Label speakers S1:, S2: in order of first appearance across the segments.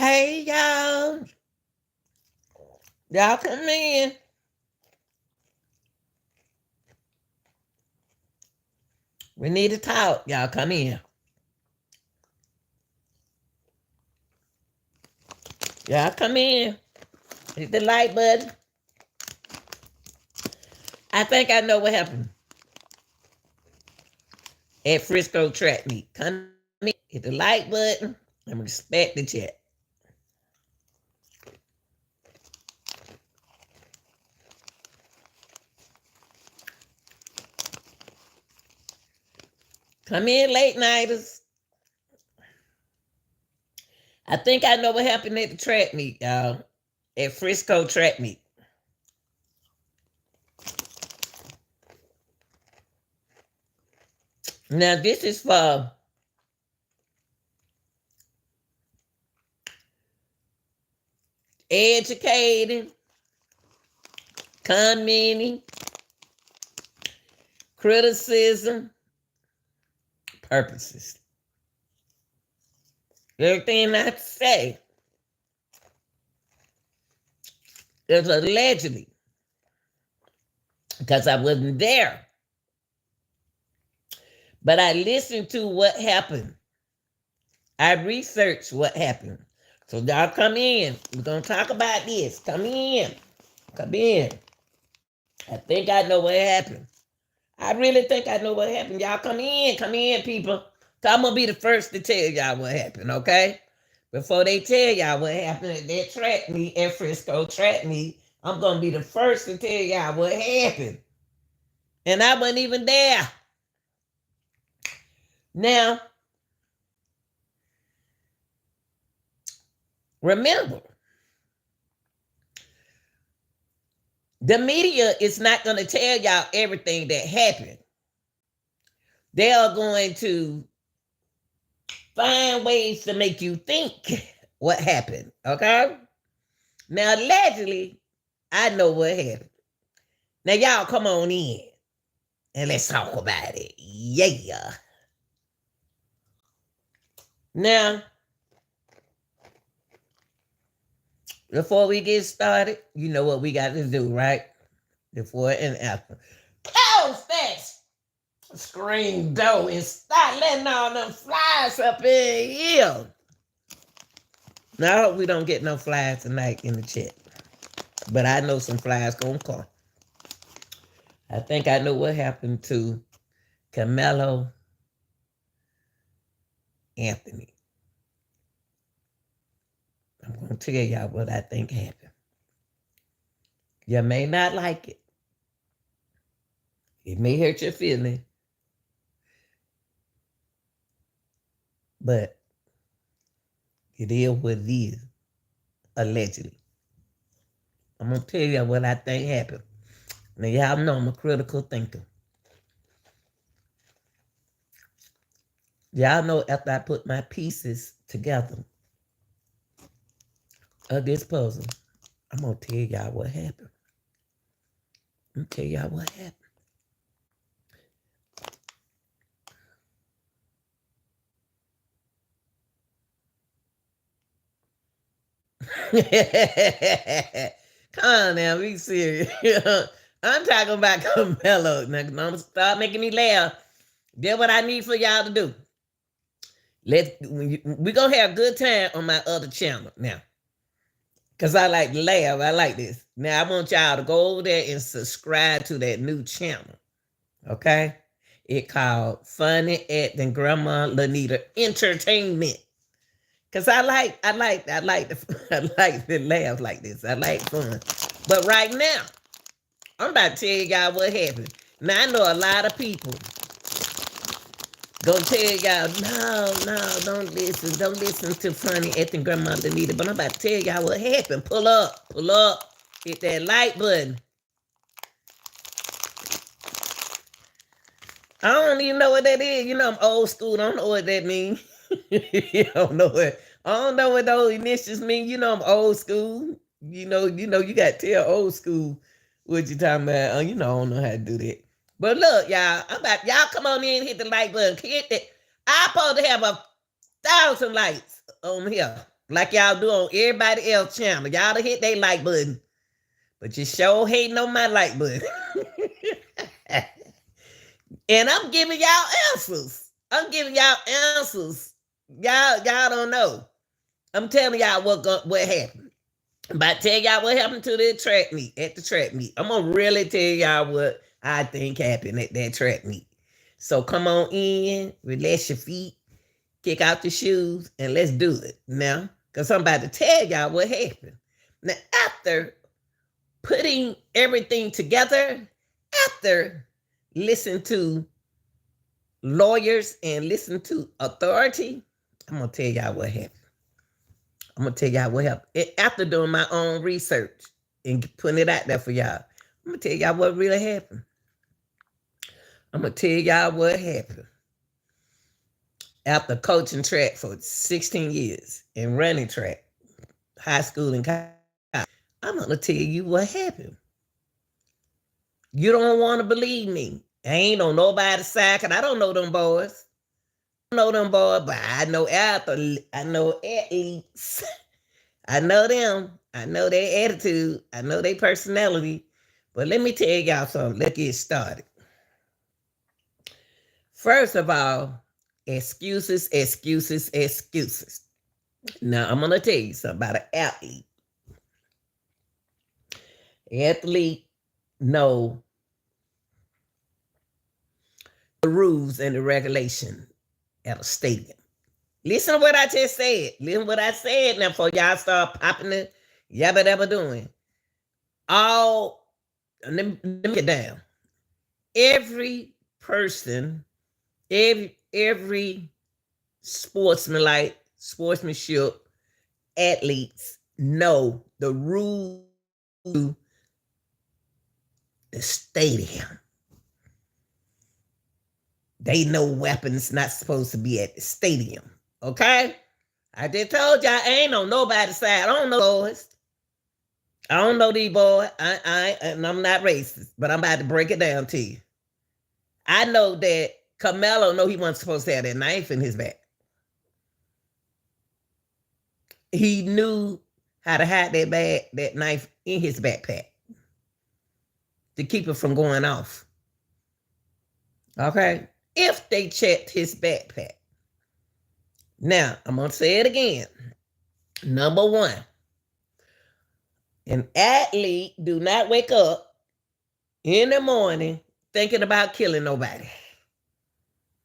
S1: Hey, y'all. Y'all come in. We need to talk. Y'all come in. Y'all come in. Hit the like button. I think I know what happened at Frisco track meet. Come in. Hit the like button and respect the chat. Come in, late nighters. I think I know what happened at the track meet, y'all. At Frisco track meet. Now, this is for educating, commenting, criticism, purposes. Everything I say is allegedly because I wasn't there. But I listened to what happened. I researched what happened. So y'all come in. We're going to talk about this. Come in. Come in. I think I know what happened. I really think I know what happened. Y'all come in. Come in, people. So I'm going to be the first to tell y'all what happened, okay? Before they tell y'all what happened at that track meet, at Frisco track meet, I'm going to be the first to tell y'all what happened. And I wasn't even there. Now, remember, the media is not going to tell y'all everything that happened. They are going to find ways to make you think what happened, okay? Now, allegedly, I know what happened. Now, y'all come on in and let's talk about it. Yeah. Now, before we get started, you know what we got to do, right? Before and after. Close that screen door and start letting all them flies up in here. Now, I hope we don't get no flies tonight in the chat. But I know some flies gonna come. I think I know what happened to Karmelo Anthony. I'm going to tell y'all what I think happened. You may not like it. It may hurt your feelings. But it is what it is, allegedly. I'm going to tell you what I think happened. Now, y'all know I'm a critical thinker. Y'all know after I put my pieces together of this puzzle, I'm going to tell y'all what happened. I'm going to tell y'all what happened. Come on now, be serious. I'm talking about Karmelo. Now, don't start making me laugh. That's what I need for y'all to do. We're going to have a good time on my other channel now. Because I like to laugh. I like this. Now, I want y'all to go over there and subscribe to that new channel. Okay? It called Funny Acting Grandma Lanita Entertainment. Cause I like to laugh like this. I like fun. But right now, I'm about to tell y'all what happened. Now I know a lot of people gonna tell y'all, no, don't listen to Funny Acting Grandma Lanita. But I'm about to tell y'all what happened. Pull up, hit that like button. I don't even know what that is. You know I'm old school. I don't know what that means. You don't know what. I don't know what those initials mean. You know I'm old school. You know, you got to tell old school what you talking about. I don't know how to do that. But look, y'all, y'all come on in, hit the like button. Hit that. I'm supposed to have 1,000 likes on here. like y'all do on everybody else channel. Y'all to hit they like button, but you sure hating on my like button. And I'm giving y'all answers. I'm giving y'all answers. Y'all don't know. I'm telling y'all what happened. I'm about to tell y'all what happened to the track meet, at the track meet. I'm gonna really tell y'all what I think happened at that track meet. So come on in, relax your feet, kick out your shoes, and let's do it now. Because I'm about to tell y'all what happened. Now, after putting everything together, after listening to lawyers and listening to authority, I'm going to tell y'all what happened. I'm going to tell y'all what happened. After doing my own research and putting it out there for y'all, I'm going to tell y'all what really happened. I'm going to tell y'all what happened. After coaching track for 16 years and running track, high school and college, I'm going to tell you what happened. You don't want to believe me. I ain't on nobody's side because I don't know them boys. I don't know them boys, but I know athletes. I know athletes. I know them. I know their attitude. I know their personality. But let me tell y'all something. Let's get started. First of all, excuses, excuses, excuses. Now, I'm going to tell you something about an athlete. Athlete know the rules and the regulation at a stadium. Listen to what I just said. Listen to what I said now before y'all start popping the yabba dabba doing. Let me get down. Every person, every sportsmanship, athletes know the rules to the stadium. They know weapons not supposed to be at the stadium. Okay? I just told y'all I ain't on nobody's side. I don't know boys. I don't know these boys. And I'm not racist, but I'm about to break it down to you. I know that Karmelo know he wasn't supposed to have that knife in his back. He knew how to hide that knife in his backpack to keep it from going off. Okay? If they checked his backpack. Now, I'm going to say it again. Number one, an athlete do not wake up in the morning thinking about killing nobody.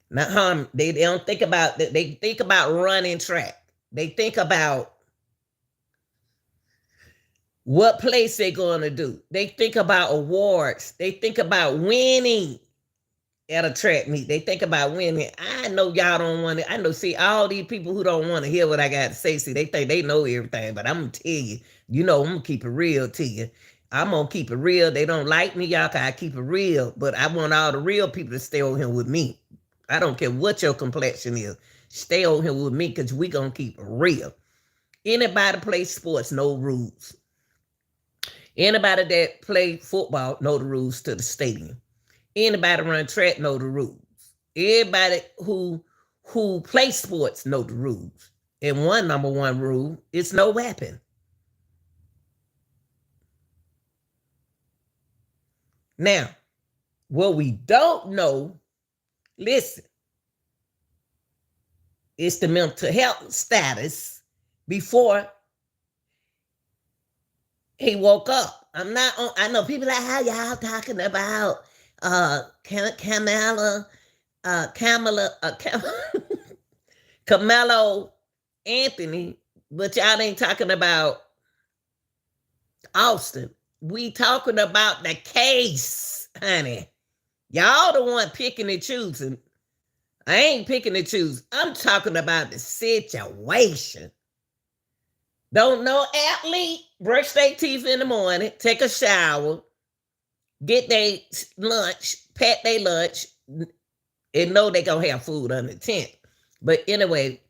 S1: Not harm. They don't think about that. They think about running track. They think about what place they're going to do. They think about awards. They think about winning at a track meet. They think about winning. I know y'all don't want to. I know, see, all these people who don't want to hear what I got to say, see, they think they know everything, but I'm going to tell you, I'm going to keep it real to you. I'm going to keep it real. They don't like me, y'all, because I keep it real, but I want all the real people to stay on here with me. I don't care what your complexion is. Stay on here with me because we going to keep it real. Anybody play sports, know rules. Anybody that play football, know the rules to the stadium. Anybody run track, know the rules. Everybody who play sports know the rules. And number one rule is no weapon. Now, what we don't know, listen, it's the mental health status before he woke up. I know people like, how y'all talking about Karmelo Anthony, but y'all ain't talking about Austin. We talking about the case, honey. Y'all the one picking and choosing. I ain't picking and choosing. I'm talking about the situation. Don't no athlete brush their teeth in the morning, take a shower, get their lunch, pack their lunch, and know they gonna have food under the tent. But anyway,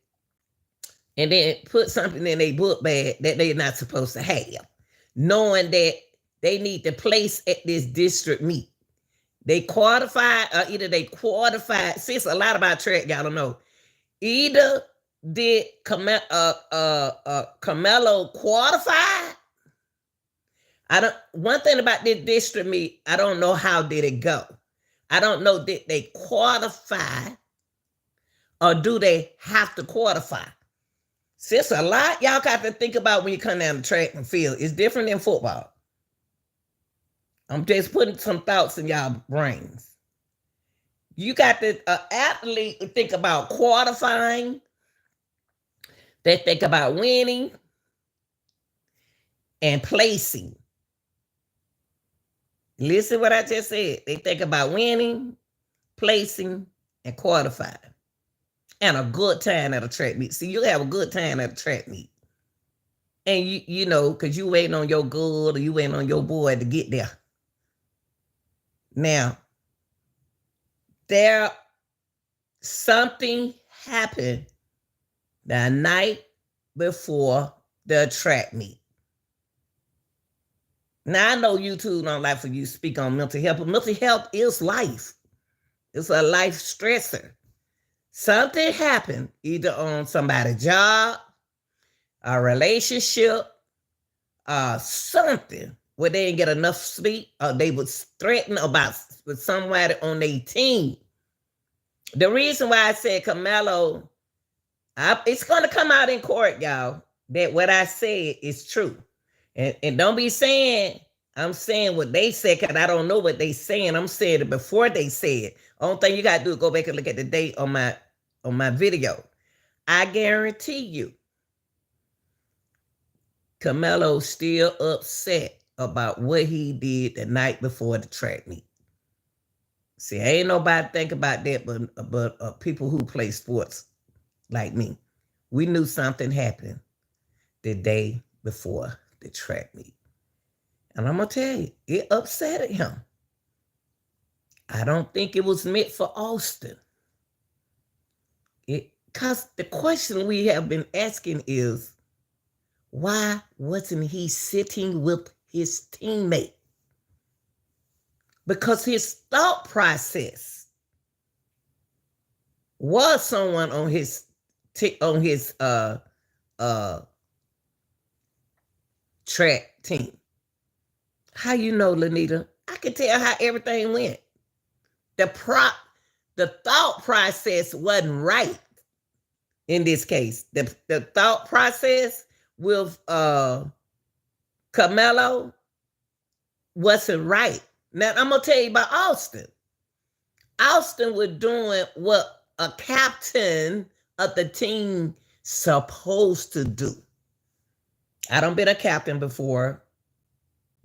S1: and then put something in their book bag that they're not supposed to have, knowing that they need to place at this district meet. They qualified, or either they qualified. See, it's a lot about track, y'all don't know. Either did Karmelo qualify? I don't. One thing about this district meet, I don't know how did it go. I don't know did they qualify or do they have to qualify. See, it's a lot y'all got to think about when you come down the track and field. It's different than football. I'm just putting some thoughts in y'all brains. You got the athlete think about qualifying. They think about winning and placing. Listen what I just said. They think about winning, placing, and qualifying. And a good time at a track meet. See, you have a good time at a track meet. And you know, because you waiting on your good or you waiting on your boy to get there. Now, something happened the night before the track meet. Now, I know YouTube don't like for you to speak on mental health, but mental health is life. It's a life stressor. Something happened either on somebody's job, a relationship, something where they didn't get enough sleep, or they was threatened about with somebody on their team. The reason why I said Karmelo, it's going to come out in court, y'all, that what I said is true. And don't be saying I'm saying what they said, because I don't know what they saying. I'm saying it before they said. Only thing you got to do is go back and look at the date on my video. I guarantee you, Karmelo's still upset about what he did the night before the track meet. See, ain't nobody think about that but people who play sports like me. We knew something happened the day before the track meet. And I'm going to tell you, it upset him. I don't think it was meant for Austin. Because the question we have been asking is, why wasn't he sitting with his teammate? Because his thought process was someone on his track team. How you know, Lanita? I can tell how everything went. The thought process wasn't right in this case. The thought process with Karmelo wasn't right. Now, I'm going to tell you about Austin. Austin was doing what a captain of the team supposed to do. I done been a captain before.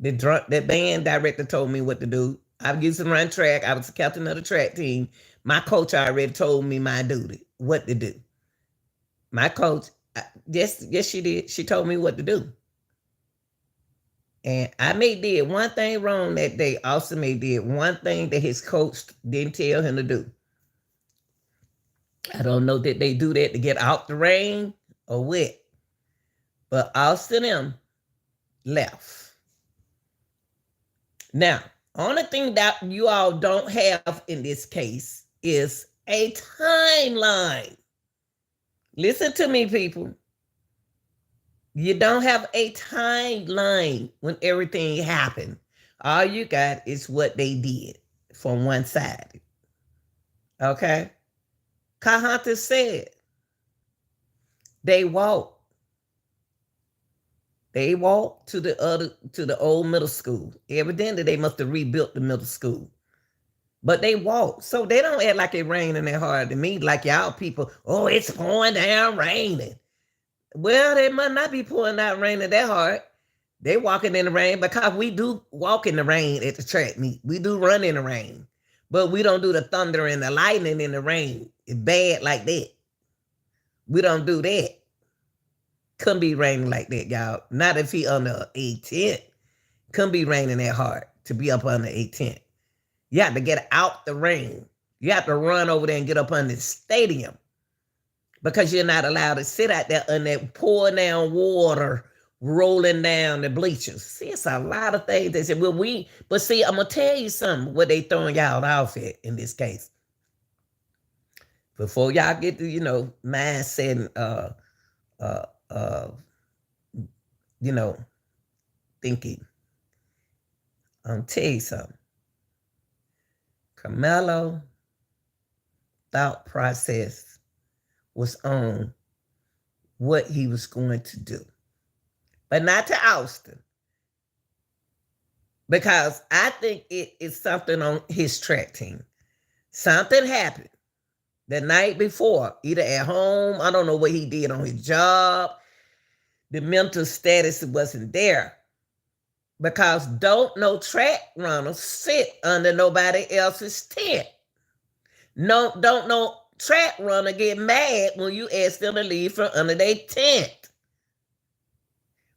S1: The band director told me what to do. I used to run track. I was the captain of the track team. My coach already told me my duty, what to do. My coach, yes, she did. She told me what to do. And I did one thing wrong that day. Austin did one thing that his coach didn't tell him to do. I don't know that they do that to get out the rain or what. But Austin M left. Now, only thing that you all don't have in this case is a timeline. Listen to me, people. You don't have a timeline when everything happened. All you got is what they did from one side. Okay? Kahunter said they walked. They walked to the old middle school. Evidently, they must have rebuilt the middle school. But they walked. So they don't act like it raining that hard to me, like y'all people, oh, it's pouring down raining. Well, they must not be pouring out raining that hard. They walking in the rain because we do walk in the rain at the track meet. We do run in the rain. But we don't do the thunder and the lightning in the rain. It's bad like that. We don't do that. Couldn't be raining like that, y'all. Not if he under a tent. Couldn't be raining that hard to be up under a tent. You have to get out the rain. You have to run over there and get up under the stadium because you're not allowed to sit out there in that pour down water rolling down the bleachers. See, it's a lot of things they said. But see, I'm going to tell you something, what they throwing y'all off at in this case. Before y'all get to, mindset and uh uh you know, thinking. I'll tell you something. Karmelo thought process was on what he was going to do. But not to Austin. Because I think it is something on his track team. Something happened the night before, either at home, I don't know what he did on his job. The mental status wasn't there. Because don't no track runners sit under nobody else's tent. No, don't no track runner get mad when you ask them to leave from under their tent.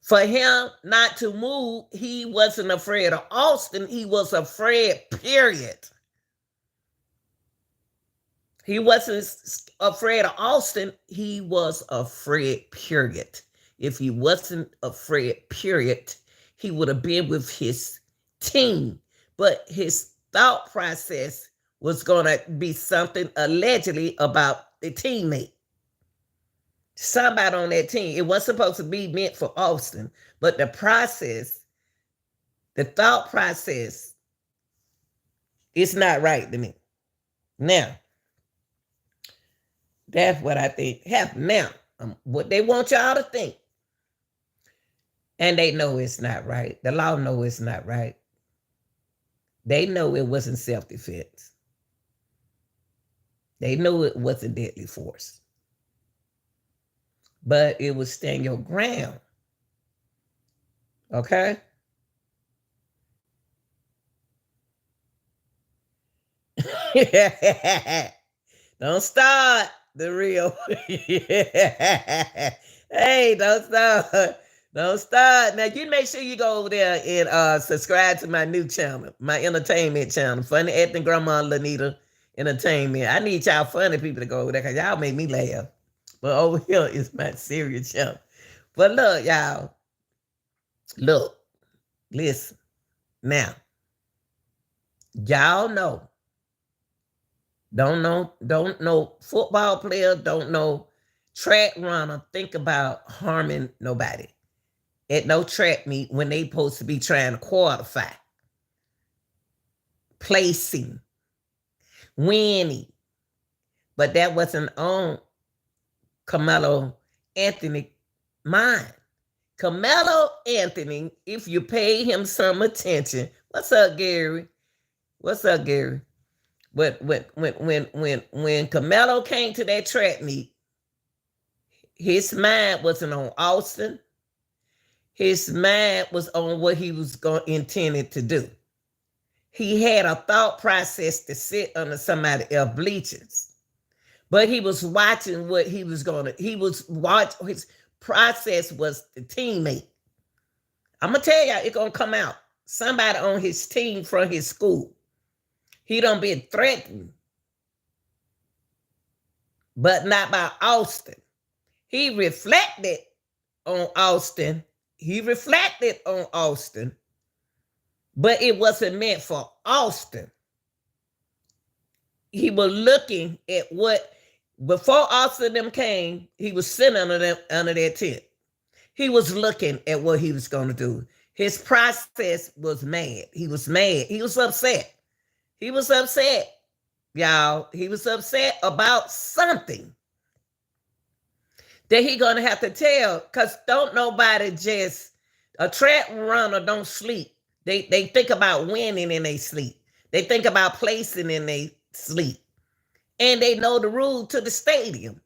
S1: For him not to move, he wasn't afraid of Austin. He was afraid, period. He wasn't afraid of Austin. He was afraid, period. If he wasn't afraid, period, he would have been with his team. But his thought process was going to be something allegedly about the teammate. Somebody on that team. It wasn't supposed to be meant for Austin, but the process, the thought process, it's not right to me. Now, that's what I think happened. Now, what they want y'all to think, and they know it's not right. The law know it's not right. They know it wasn't self-defense. They know it wasn't deadly force. But it was stand your ground. Okay? Don't start the real. Hey, don't start. Don't start. Now, you make sure you go over there and subscribe to my new channel, my entertainment channel, Funny Acting Grandma Lanita Entertainment. I need y'all funny people to go over there because y'all make me laugh. But over here is my serious channel. But look, y'all. Look. Listen. Now. Y'all know. Don't know football player, don't know track runner think about harming nobody at no track meet when they supposed to be trying to qualify, placing, winning. But that wasn't on Karmelo Anthony mind. Karmelo Anthony, if you pay him some attention, what's up, Gary? What's up, Gary? But when Karmelo came to that track meet, his mind wasn't on Austin. His mind was on what he was intended to do. He had a thought process to sit under somebody else's bleachers. But he was watching what he was going to, his process was the teammate. I'm going to tell y'all, it's going to come out. Somebody on his team from his school. He done been threatened. But not by Austin. He reflected on Austin. But it wasn't meant for Austin. He was looking at what, before Austin them came, he was sitting under their tent. He was looking at what he was going to do. His process was mad. He was mad. He was upset. He was upset, y'all. He was upset about something that he gonna have to tell, because don't nobody just, a track runner don't sleep. They think about winning in they sleep. They think about placing in they sleep. And they know the rule to the stadium.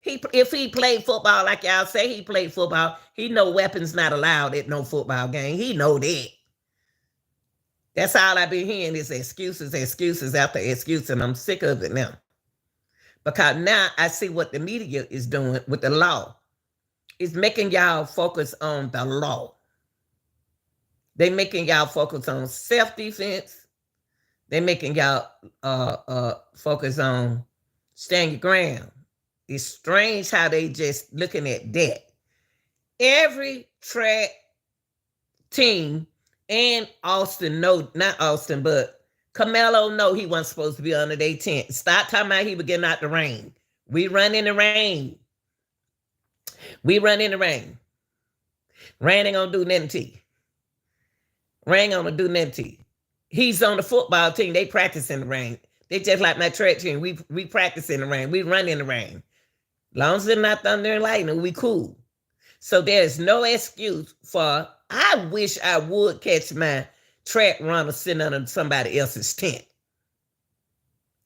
S1: If he played football, like y'all say he played football, he know weapons not allowed at no football game. He know that. That's all I've been hearing is excuses after excuses, and I'm sick of it now. Because now I see what the media is doing with the law. It's making y'all focus on the law. They making y'all focus on self-defense. They making y'all focus on stand your ground. It's strange how they just looking at that. Every track team and Austin, no, not Austin, but Karmelo know he wasn't supposed to be under their tent. Stop talking about he was getting out the rain. We run in the rain. We run in the rain. Rain ain't gonna do nothing to you. Rain ain't gonna do nothing to you. He's on the football team. They practice in the rain. They just like my track team. We practice in the rain. We run in the rain. Long as it's not thunder and lightning, we cool. So there's no excuse for, I wish I would catch my track runner sitting under somebody else's tent.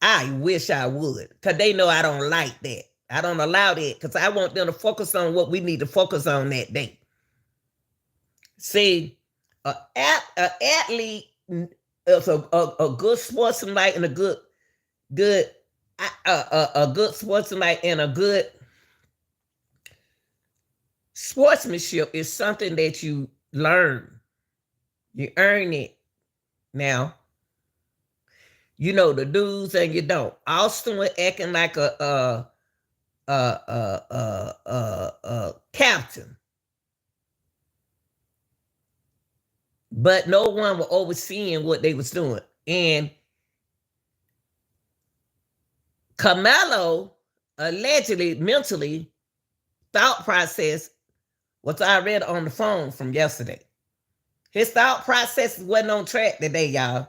S1: I wish I would, because they know I don't like that. I don't allow that, because I want them to focus on what we need to focus on that day. See, an athlete is a good sportsmanlike and a good sportsmanlike and a good sportsmanship is something that you learn. You earn it. Now, you know the do's and you don't. Austin was acting like a captain, but no one was overseeing what they was doing. And Karmelo allegedly, mentally, thought process was already on the phone from yesterday. His thought process wasn't on track today, y'all.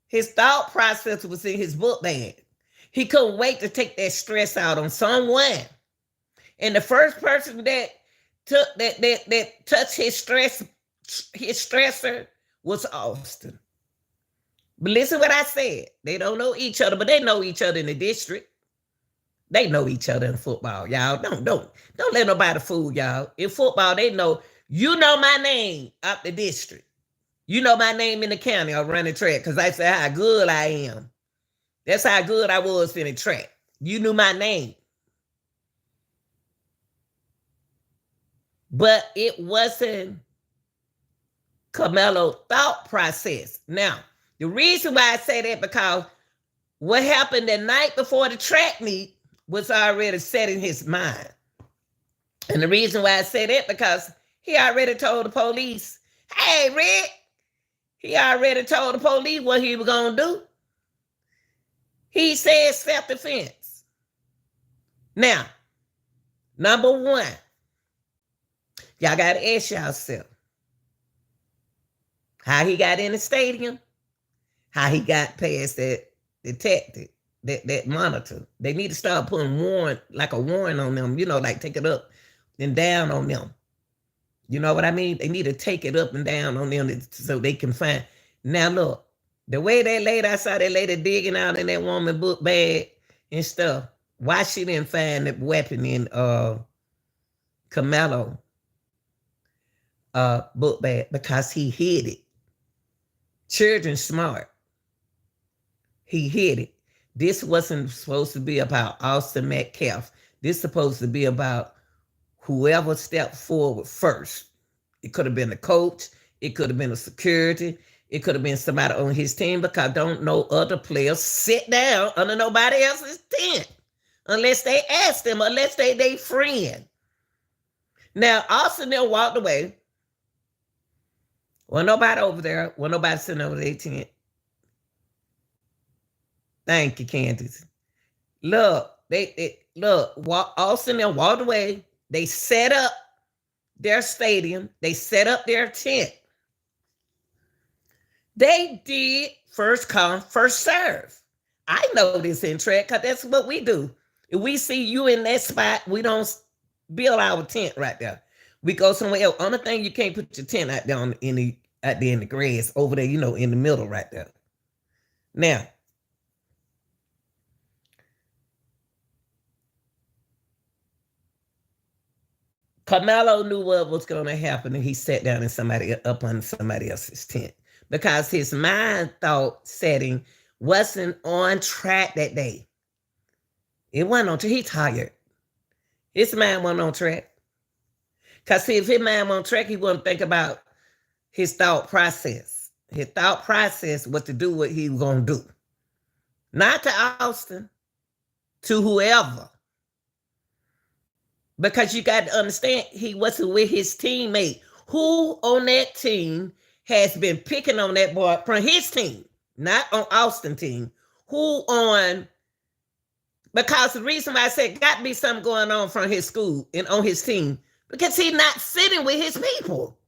S1: His thought process was in his book bag. He couldn't wait to take that stress out on someone. And the first person that took that touched his stressor was Austin. But listen what I said. They don't know each other, but they know each other in the district. They know each other in football, y'all. Don't let nobody fool y'all. In football, they know, you know my name up the district. You know my name in the county or running track, because I say how good I am. That's how good I was in the track. You knew my name. But it wasn't Karmelo's thought process. Now, the reason why I say that, because what happened the night before the track meet was already set in his mind. And the reason why I say that, because he already told the police, hey, Rick, he already told the police what he was going to do. He said self-defense. Now, number one, y'all got to ask yourself how he got in the stadium, how he got past that detective, that monitor. They need to start putting like a warrant on them, like take it up and down on them. You know what I mean? They need to take it up and down on them so they can find. Now look, the way that lady, I saw that lady digging out in that woman's book bag and stuff. Why she didn't find the weapon in Karmelo book bag? Because he hid it. Children smart. He hid it. This wasn't supposed to be about Austin Metcalf. This is supposed to be about whoever stepped forward first. It could have been a coach. It could have been a security. It could have been somebody on his team, because don't know other players sit down under nobody else's tent unless they ask them, unless they friend. Now, Austin then walked away. Well, nobody over there. Well, nobody sitting over their tent. Thank you, Candace. Look, Austin then walked away. They set up their stadium. They set up their tent. They did first come, first serve. I know this in track, because that's what we do. If we see you in that spot, we don't build our tent right there. We go somewhere else. Only thing, you can't put your tent out there in the grass over there, in the middle right there. Now, Karmelo knew what was going to happen, and he sat down up on somebody else's tent, because his mind thought setting wasn't on track that day. It wasn't on track. He tired. His mind wasn't on track. Because if his mind wasn't on track, he wouldn't think about his thought process. His thought process was to do what he was going to do. Not to Austin, to whoever. Because you got to understand, he wasn't with his teammate. Who on that team has been picking on that boy from his team? not on Austin team, who on, because the reason why I said got to be something going on from his school and on his team, because he's not sitting with his people.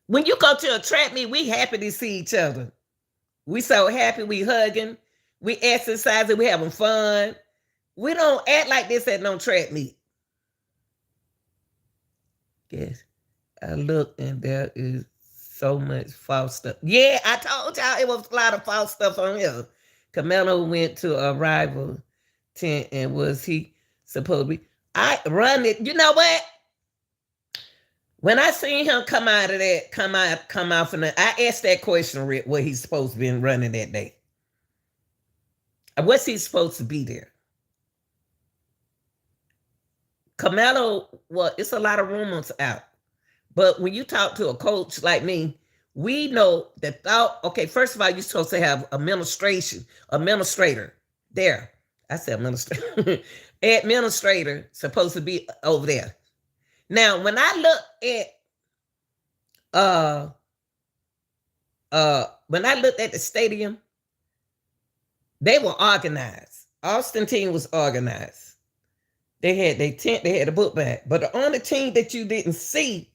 S1: When you go to a track meet, we happy to see each other. We so happy, we hugging, we exercising, we having fun. We don't act like this at no track meet. Yes, I look and there is so much false stuff. Yeah, I told y'all it was a lot of false stuff on here. Karmelo went to a rival tent and was he supposed to be? I run it. You know what? When I seen him come out of that, come out from the, I asked that question, Rick, what he's supposed to be running that day. What's he supposed to be there? Karmelo, well, it's a lot of rumors out. But when you talk to a coach like me, we know that okay, first of all, you're supposed to have administrator there. I said administrator. Administrator supposed to be over there. Now, when I look at when I looked at the stadium, they were organized. Austin team was organized. They had their tent, they had a book bag. But the only team that you didn't see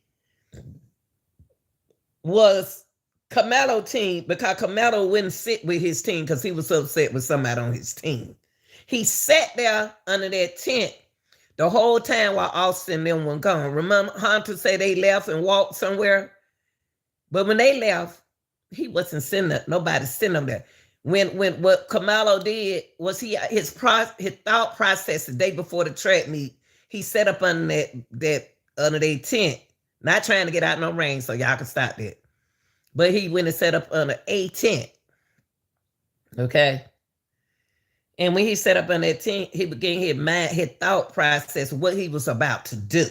S1: was Karmelo team, because Karmelo wouldn't sit with his team because he was upset with somebody on his team. He sat there under that tent the whole time while Austin and them were gone. Remember Hunter said they left and walked somewhere? But when they left, he wasn't sitting there. Nobody sitting them there. When what Karmelo did was his thought process the day before the track meet, he set up under that under their tent, not trying to get out no rain, so y'all can stop that. But he went and set up under a tent. Okay. And when he set up on that tent, he began his thought process of what he was about to do.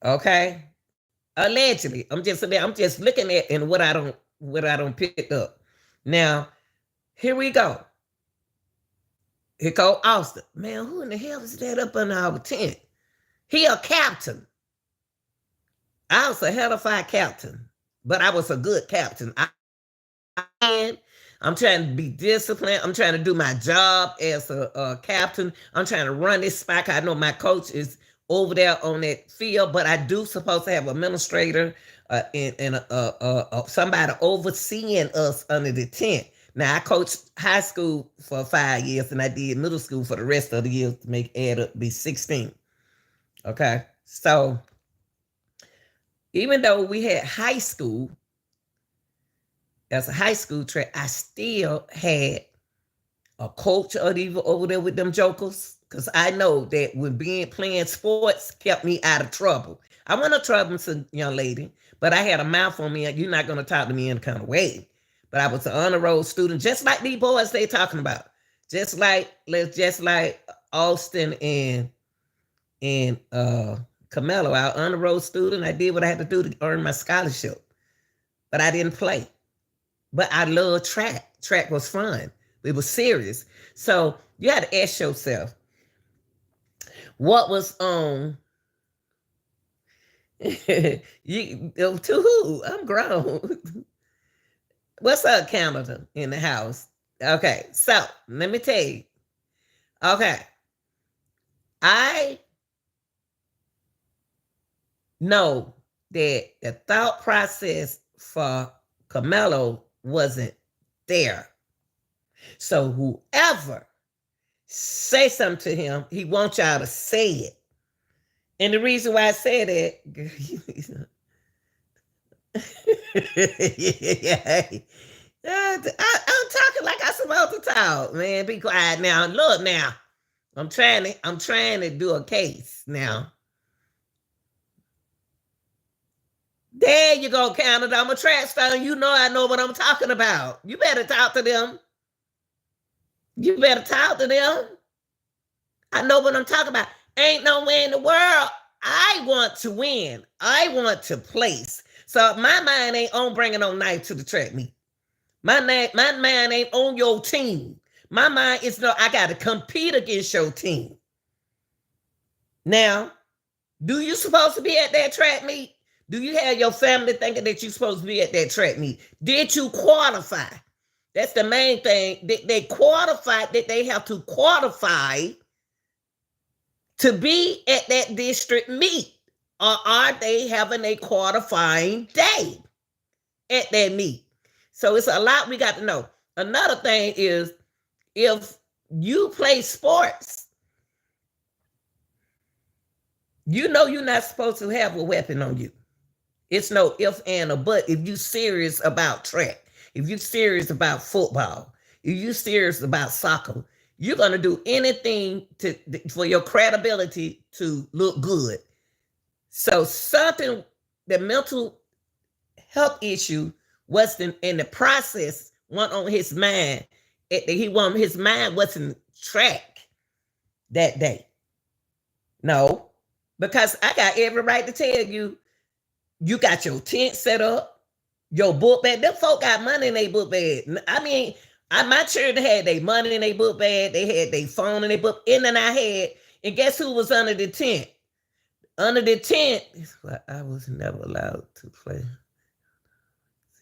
S1: Okay. Allegedly. I'm just looking at and what I don't pick up. Now, here we go. Here go Austin. Man, who in the hell is that up under our tent? He a captain. I was a hellified captain, but I was a good captain. I'm trying to be disciplined. I'm trying to do my job as a captain. I'm trying to run this spot. I know my coach is over there on that field, but I do supposed to have an administrator and somebody overseeing us under the tent. Now, I coached high school for 5 years, and I did middle school for the rest of the years to add up, be 16. Okay, so even though we had high school, as a high school track, I still had a coach over there with them jokers, because I know that when playing sports kept me out of trouble. I wasn't a troublesome young lady, but I had a mouth on me. You're not going to talk to me in kind of way. But I was an honor roll student, just like these boys they talking about, just like Austin and Karmelo. I was an honor roll student. I did what I had to do to earn my scholarship, but I didn't play. But I love track. Track was fun. It was serious. So you had to ask yourself, what was on? To who? I'm grown. What's up, Canada in the house? Okay, so let me tell you. Okay, I know that the thought process for Karmelo wasn't there. So whoever say something to him, he wants y'all to say it. And the reason why I say that, I'm talking like I'm supposed to talk, man. Be quiet now. Look now. I'm trying to do a case now. There you go, Canada. I'm a track star. You know I know what I'm talking about. You better talk to them. You better talk to them. I know what I'm talking about. Ain't no way in the world. I want to win. I want to place. So my mind ain't on bringing on knife to the track meet. My mind ain't on your team. My mind is no, I got to compete against your team. Now, do you supposed to be at that track meet? Do you have your family thinking that you're supposed to be at that track meet? Did you qualify? That's the main thing. They qualified that they have to qualify to be at that district meet, or are they having a qualifying day at that meet? So it's a lot we got to know. Another thing is, if you play sports, you know you're not supposed to have a weapon on you. It's no if and a but. If you serious about track, if you serious about football, if you serious about soccer, you're gonna do anything for your credibility to look good. So something, the mental health issue was in the process, went on his mind. His mind wasn't track that day. No, because I got every right to tell you, you got your tent set up, your book bag. Them folk got money in their book bag. I mean, my children had their money in their book bag. They had their phone in their book. And then I had, and guess who was under the tent? Under the tent, this is why I was never allowed to play.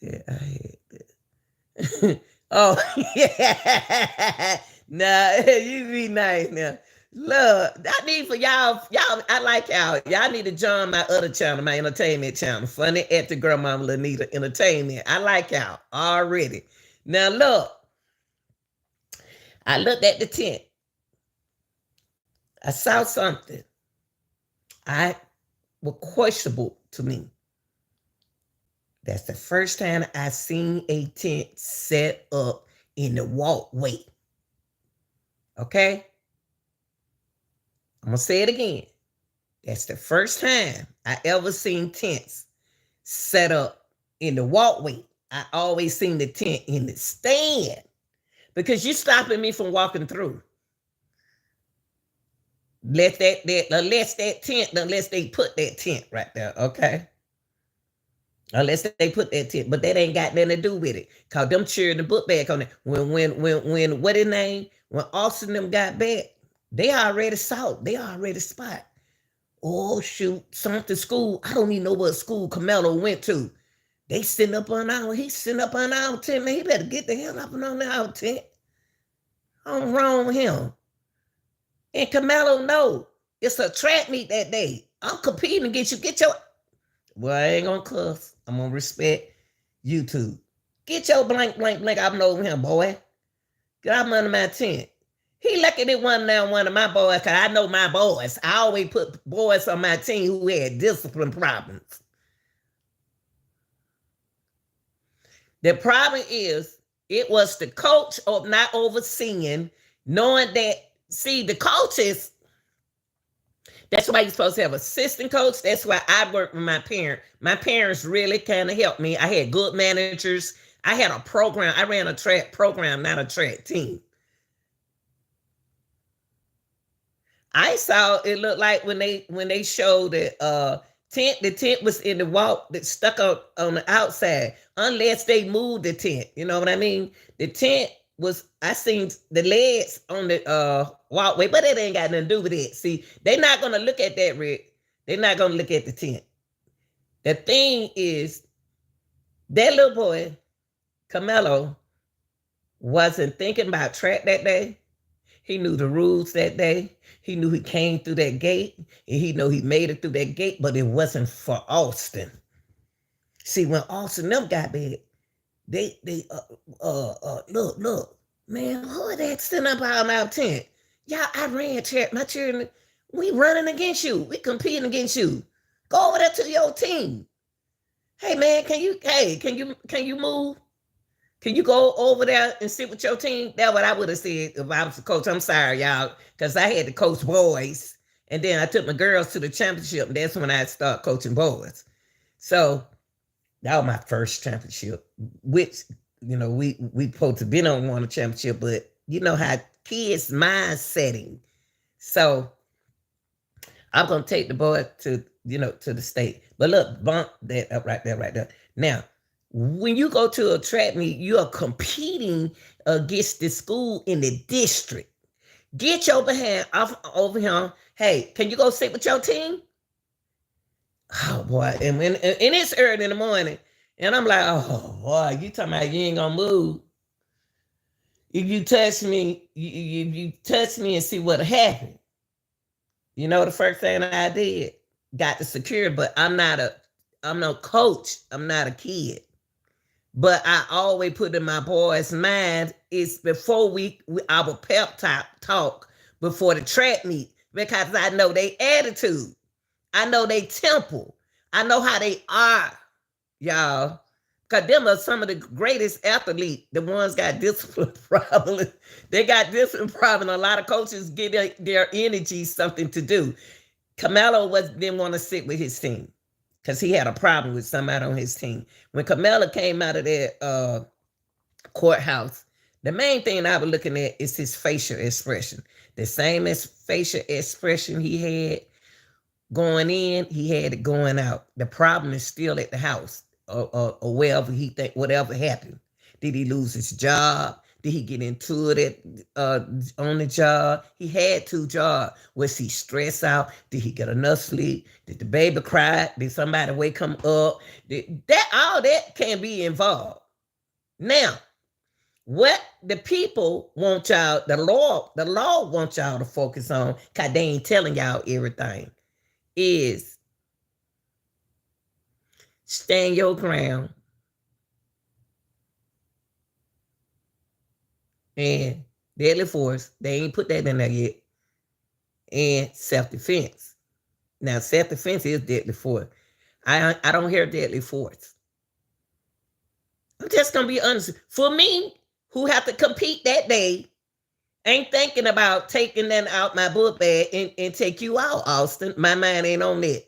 S1: Yeah, I had that. Oh, yeah. Nah, you be nice now. Look, I need for y'all, I like y'all. Y'all need to join my other channel, my entertainment channel, Funny at the Grandmama Lanita Entertainment. I like y'all already. Now look, I looked at the tent. I saw something. I was questionable to me. That's the first time I seen a tent set up in the walkway. Okay? I'm going to say it again. That's the first time I ever seen tents set up in the walkway. I always seen the tent in the stand, because you're stopping me from walking through. Unless they put that tent right there, okay? Unless they put that tent, but that ain't got nothing to do with it. Cause them cheering the book back on it. When what his name? When Austin them got back, they already saw it. They already spot. Oh shoot, something school. I don't even know what school Karmelo went to. They sitting up on he's sitting up on our tent, man. He better get the hell up on our tent. I'm wrong with him. And Karmelo, no, it's a track meet that day. I'm competing against you. Get your, well, I ain't gonna cuss. I'm gonna respect YouTube. Get your blank up over him, boy. Get out under my tent. He lucky it wasn't now one of my boys, because I know my boys. I always put boys on my team who had discipline problems. The problem is, it was the coach of not overseeing, knowing that, see, the coaches, that's why you're supposed to have assistant coach. That's why I worked with my parents. My parents really kind of helped me. I had good managers. I had a program. I ran a track program, not a track team. I saw it looked like when they showed the tent was in the wall that stuck out on the outside, unless they moved the tent. You know what I mean? The tent was, I seen the legs on the walkway, but it ain't got nothing to do with it. See, they're not gonna look at that, Rick. They're not gonna look at the tent. The thing is, that little boy, Karmelo, wasn't thinking about track that day. He knew the rules that day. He knew he came through that gate, and he knew he made it through that gate, but it wasn't for Austin. See, when Austin them got big, they look, man, who that sitting up on our tent? Yeah, I ran track. My children, we running against you. We competing against you. Go over there to your team. Hey man, can you move? Can you go over there and sit with your team? That's what I would have said if I was the coach. I'm sorry, y'all, because I had to coach boys, and then I took my girls to the championship, and that's when I started coaching boys. So that was my first championship, which, you know, we supposed to been on one championship, but you know how kids' mind setting. So I'm gonna take the boy to, you know, to the state. But look, bump that up right there. Now, when you go to a track meet, you are competing against the school in the district. Get your behind off over here. Hey, can you go sit with your team? Oh boy, and it's early in the morning, and I'm like, oh boy, you talking about you ain't gonna move? If you touch me, you touch me and see what'll happen. You know, the first thing I did, got to secure, but I'm no coach. I'm not a kid. But I always put in my boys' mind is before we our talk before the track meet, because I know they attitude. I know they temple. I know how they are, y'all. Because them are some of the greatest athletes. The ones got discipline problems. They got discipline problems. A lot of coaches get their energy something to do. Karmelo didn't want to sit with his team because he had a problem with somebody on his team. When Karmelo came out of that courthouse, the main thing I was looking at is his facial expression. The same as facial expression he had going in, he had it going out. The problem is still at the house or wherever he think whatever happened. Did he lose his job? Did he get into it on the job? He had 2 jobs. Was he stressed out? Did he get enough sleep? Did the baby cry? Did somebody wake him up? All that can be involved. Now, what the people want y'all, the law wants y'all to focus on, because they ain't telling y'all everything, is stand your ground and deadly force. They ain't put that in there yet. And self-defense. Now, self-defense is deadly force. I don't hear deadly force. I'm just gonna be honest. For me, who have to compete that day, ain't thinking about taking that out my book bag and take you out, Austin. My mind ain't on that.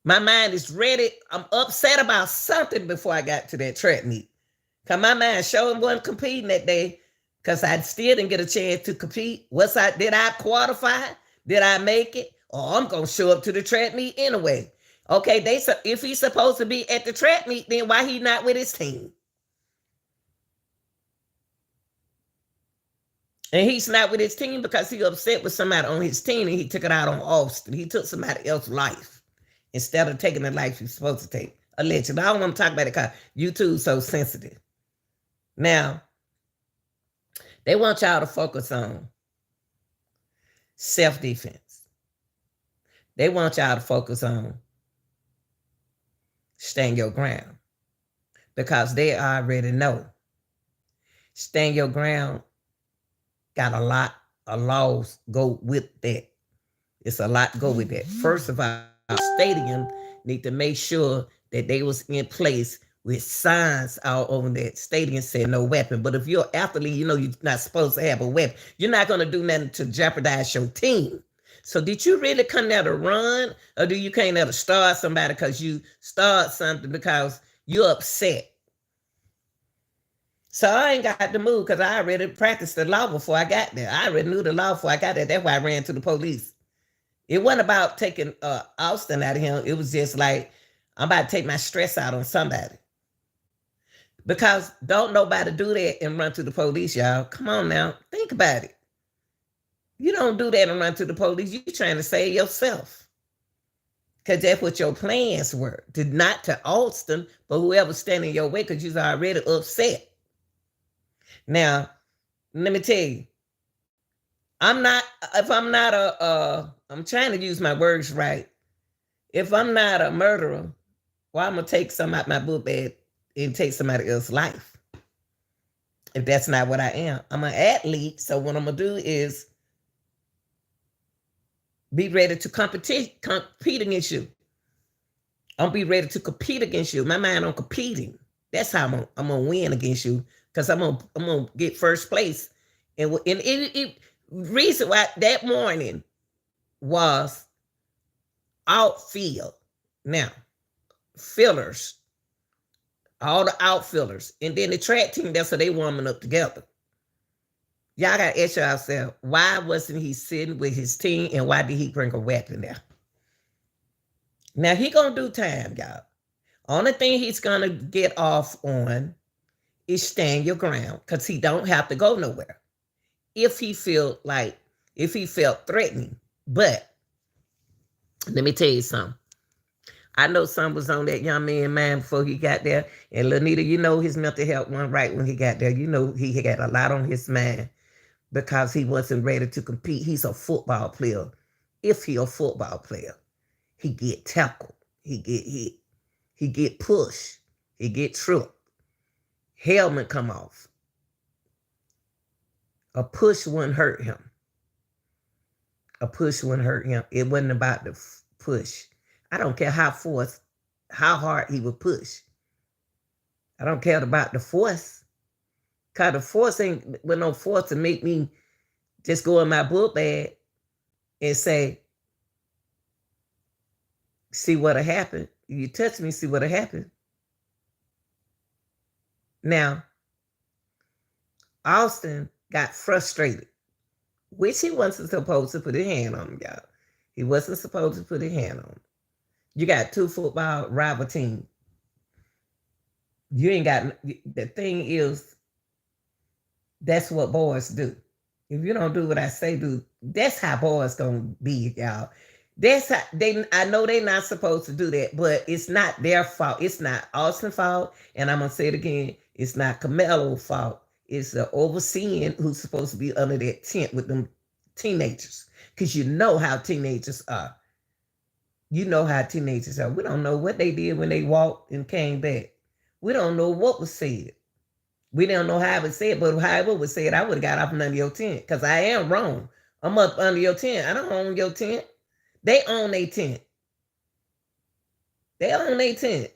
S1: My mind is ready. I'm upset about something before I got to that track meet. Because my mind sure wasn't competing that day, because I still didn't get a chance to compete. Did I qualify? Did I make it? Or I'm going to show up to the track meet anyway. Okay, if he's supposed to be at the track meet, then why he not with his team? And he's not with his team because he upset with somebody on his team and he took it out on Austin. He took somebody else's life instead of taking the life he's supposed to take. Allegedly. I don't want to talk about it because YouTube's so sensitive. Now, they want y'all to focus on self-defense. They want y'all to focus on stand your ground, because they already know stand your ground got a lot of laws go with that. It's a lot go with that. First of all, stadium need to make sure that they was in place with signs all over that stadium saying no weapon. But if you're an athlete, you know you're not supposed to have a weapon. You're not going to do nothing to jeopardize your team. So did you really come there to run, or do you came there to start somebody because you start something because you're upset? So I ain't got to move because I already practiced the law before I got there. I already knew the law before I got there. That's why I ran to the police. It wasn't about taking Austin out of him. It was just like, I'm about to take my stress out on somebody. Because don't nobody do that and run to the police, y'all. Come on now. Think about it. You don't do that and run to the police. You're trying to save yourself. Because that's what your plans were. Not to Austin, but whoever's standing in your way, because you're already upset. Now, let me tell you. I'm trying to use my words right. If I'm not a murderer, well, I'm going to take some out my book bag and take somebody else's life. If that's not what I am. I'm an athlete, so what I'm going to do is be ready to compete against you. I'm be ready to compete against you. My mind on competing. That's how I'm going to win against you, because I'm going to get first place. And reason why that morning was outfield. Now, fillers, all the outfielders, and then the track team, that's what they warming up together. Y'all got to ask yourself, why wasn't he sitting with his team, and why did he bring a weapon there? Now, he going to do time, y'all. Only thing he's going to get off on is stand your ground, because he don't have to go nowhere if he felt threatening. But let me tell you something. I know something was on that young man's mind before he got there. And Lanita, you know his mental health wasn't right when he got there. You know he had a lot on his mind because he wasn't ready to compete. He's a football player. If he a football player, he get tackled. He get hit. He get pushed. He get tripped. Helmet come off. A push wouldn't hurt him. A push wouldn't hurt him. It wasn't about the push. I don't care how hard he would push. I don't care about the force. Because the force ain't with no force to make me just go in my book bag and say, see what'll happen. You touch me, see what'll happen. Now, Austin got frustrated, which he wasn't supposed to put his hand on him, y'all. He wasn't supposed to put his hand on him. You got two football rival teams. You ain't got, the thing is, that's what boys do. If you don't do what I say do, that's how boys gonna be, y'all. That's how I know they're not supposed to do that, but it's not their fault. It's not Austin's fault. And I'm gonna say it again, it's not Karmelo's fault. It's the overseeing who's supposed to be under that tent with them teenagers. Because you know how teenagers are. You know how teenagers are. We don't know what they did when they walked and came back. We don't know what was said. We don't know how it was said, but however it was said, I would have got off under your tent because I am wrong. I'm up under your tent. I don't own your tent. They own their tent. They own their tent.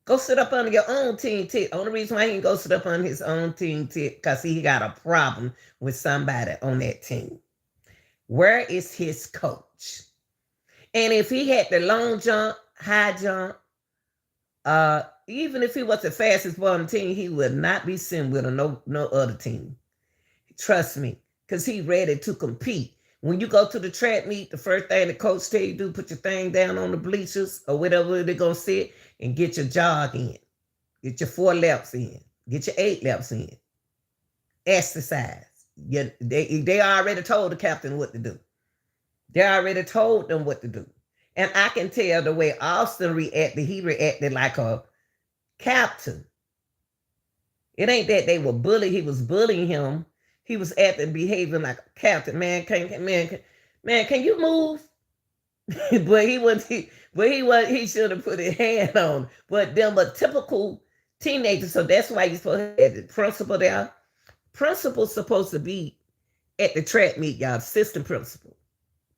S1: Go sit up under your own team tent. Only reason why he can go sit up on his own team tent because he got a problem with somebody on that team. Where is his coach? And if he had the long jump, high jump, even if he was the fastest boy on the team, he would not be sent with no other team. Trust me, because he ready to compete. When you go to the track meet, the first thing the coach tell you do, put your thing down on the bleachers or whatever they're going to sit and get your jog in. Get your 4 laps in. Get your 8 laps in. Exercise. They already told the captain what to do. They already told them what to do. And I can tell the way Austin reacted, he reacted like a captain. It ain't that they were bullying, he was bullying him. He was acting, behaving like a captain. Man, can you move? But he should have put his hand on. But them a typical teenagers, so that's why you're supposed to have the principal there. Principal's supposed to be at the track meet, y'all, assistant principal.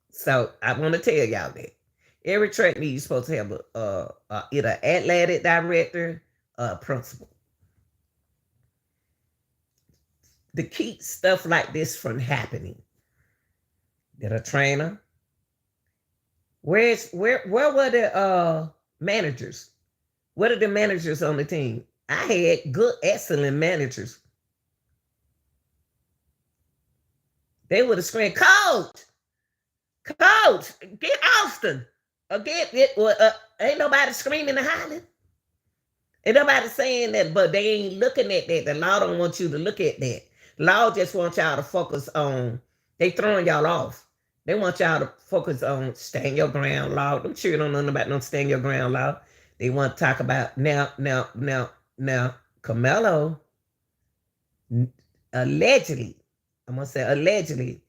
S1: So I want to tell y'all that. Every track meet, you're supposed to have either athletic director or principal. To keep stuff like this from happening. That a trainer. Where were the managers? What are the managers on the team? I had good, excellent managers. They would have screamed, Coach, get Austin. Ain't nobody screaming and hollering. Ain't nobody saying that, but they ain't looking at that. The law don't want you to look at that. Law just wants y'all to focus on, they throwing y'all off. They want y'all to focus on stand your ground law. Them sure don't know nothing about no stand your ground law. They want to talk about now, Karmelo, allegedly, I'm going to say allegedly,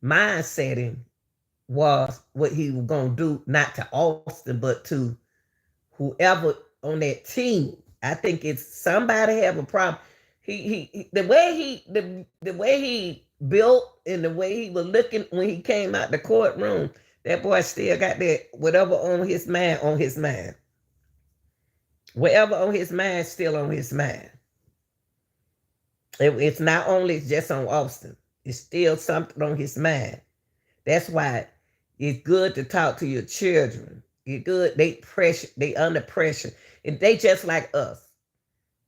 S1: mindsetting was what he was going to do, not to Austin, but to whoever on that team. I think it's somebody have a problem. The way he built and the way he was looking when he came out the courtroom, that boy still got that whatever on his mind, Whatever on his mind, still on his mind. It's not only just on Austin. It's still something on his mind. That's why it's good to talk to your children. It's good. They under pressure. And they just like us.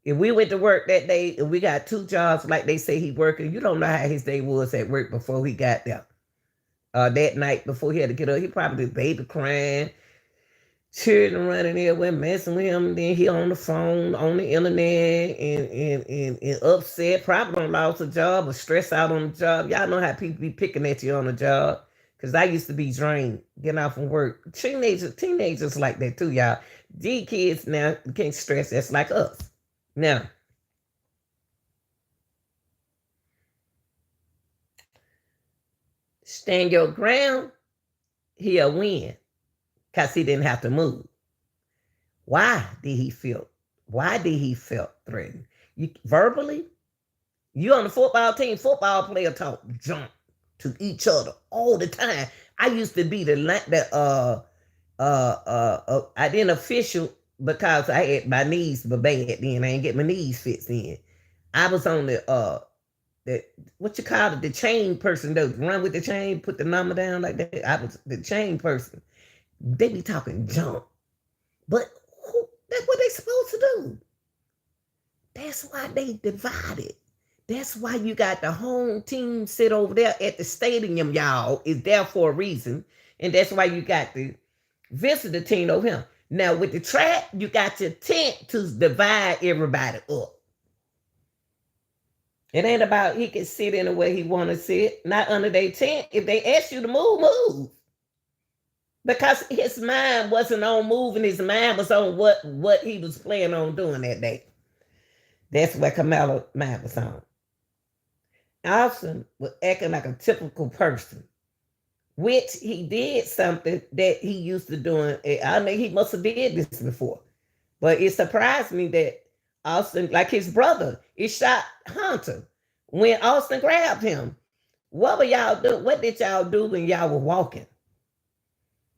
S1: If we went to work that day and we got 2 jobs like they say he working, you don't know how his day was at work before he got there. That night before he had to get up, he probably baby crying, children running there, with messing with him. Then he on the phone, on the internet, and upset. Probably done lost a job or stressed out on the job. Y'all know how people be picking at you on the job Because I used to be drained getting off from work. Teenagers like that too, y'all. These kids now can't stress. That's like us. Now, stand your ground, he'll win. Because he didn't have to move. Why did he feel? Why did he feel threatened? Verbally, you on the football team, football player talk jump to each other all the time. I used to be I didn't official because I had my knees were bad then. I ain't get my knees fixed in. I was on the what you call it, the chain person that run with the chain, put the number down like that. I was the chain person. They be talking jump. But that's what they supposed to do. That's why they divided. That's why you got the home team sit over there at the stadium, y'all. Is there for a reason. And that's why you got the visitor team over here. Now with the track, you got your tent to divide everybody up. It ain't about he can sit in the way he want to sit, not under their tent. If they ask you to move, move. Because his mind wasn't on moving, his mind was on what he was planning on doing that day. That's what Karmelo mind was on. Austin was acting like a typical person, which he did something that he used to doing. I mean, he must have did this before, but it surprised me that Austin, like his brother, he shot Hunter when Austin grabbed him. What were y'all doing? What did y'all do when y'all were walking?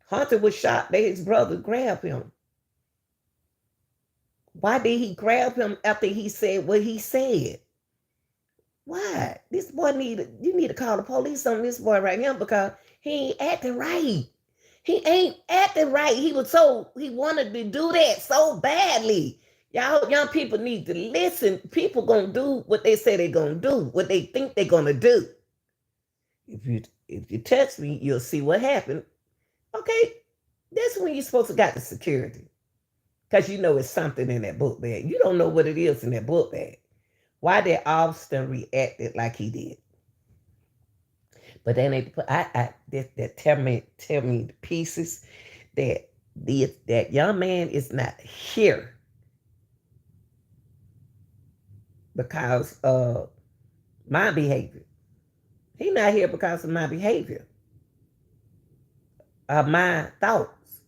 S1: Hunter was shot that his brother grabbed him. Why did he grab him after he said what he said? Why? This boy you need to call the police on this boy right now because he ain't acting right. He ain't acting right. He wanted to do that so badly. Y'all young people need to listen. People gonna do what they say they're gonna do, what they think they're gonna do. If you touch me, you'll see what happened. Okay, that's when you're supposed to got the security. Because you know it's something in that book bag. You don't know what it is in that book bag. Why did Austin reacted like he did? But then that tell me the pieces that that young man is not here because of my behavior. He's not here because of my behavior, of my thoughts.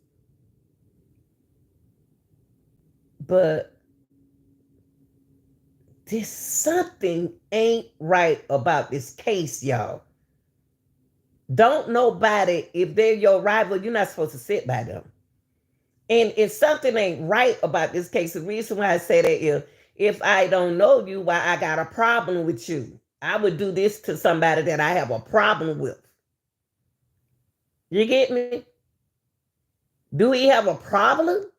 S1: But there's something ain't right about this case, y'all. Don't nobody, if they're your rival, you're not supposed to sit by them. And if something ain't right about this case, the reason why I say that is if I don't know you, why I got a problem with you. I would do this to somebody that I have a problem with. You get me? Do we have a problem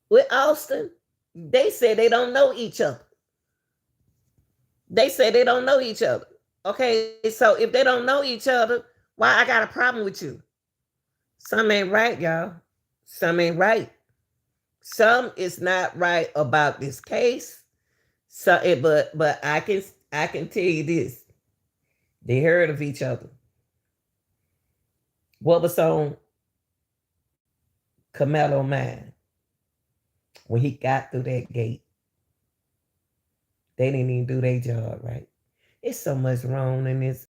S1: with Austin? They say they don't know each other. They say they don't know each other. Okay, so if they don't know each other, why I got a problem with you? Some ain't right, y'all. Some ain't right. Some is not right about this case. So, but I can tell you this: they heard of each other. What was on Karmelo mind when he got through that gate? They didn't even do their job right. It's so much wrong in this.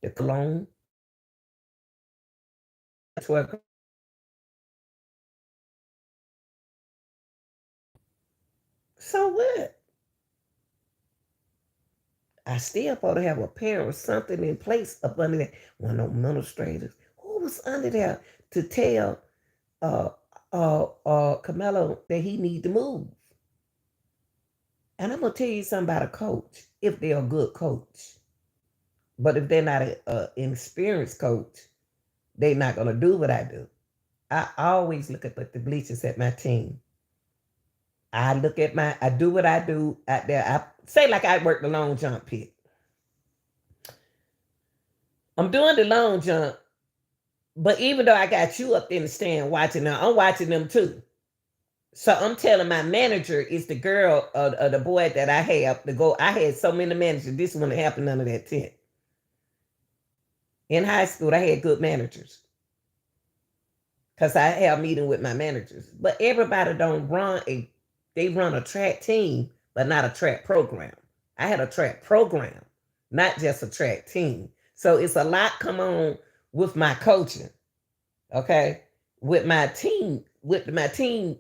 S1: The cologne. That's what. So what? I still supposed to have a parent or something in place up under that. One of the administrators who was under there to tell uh Karmelo that he need to move. And I'm gonna tell you something about a coach if they're a good coach. But if they're not an experienced coach, they're not gonna do what I do. I always look at the bleachers at my team. I do what I do out there. I say like I work the long jump pit. I'm doing the long jump, but even though I got you up in the stand watching them, I'm watching them too. So I'm telling my manager is the girl of the boy that I have to go. I had so many managers. This wouldn't happen none of that tent. In high school, I had good managers because I have meeting with my managers. But everybody don't run they run a track team, but not a track program. I had a track program, not just a track team. So it's a lot come on with my coaching, okay? With my team, with my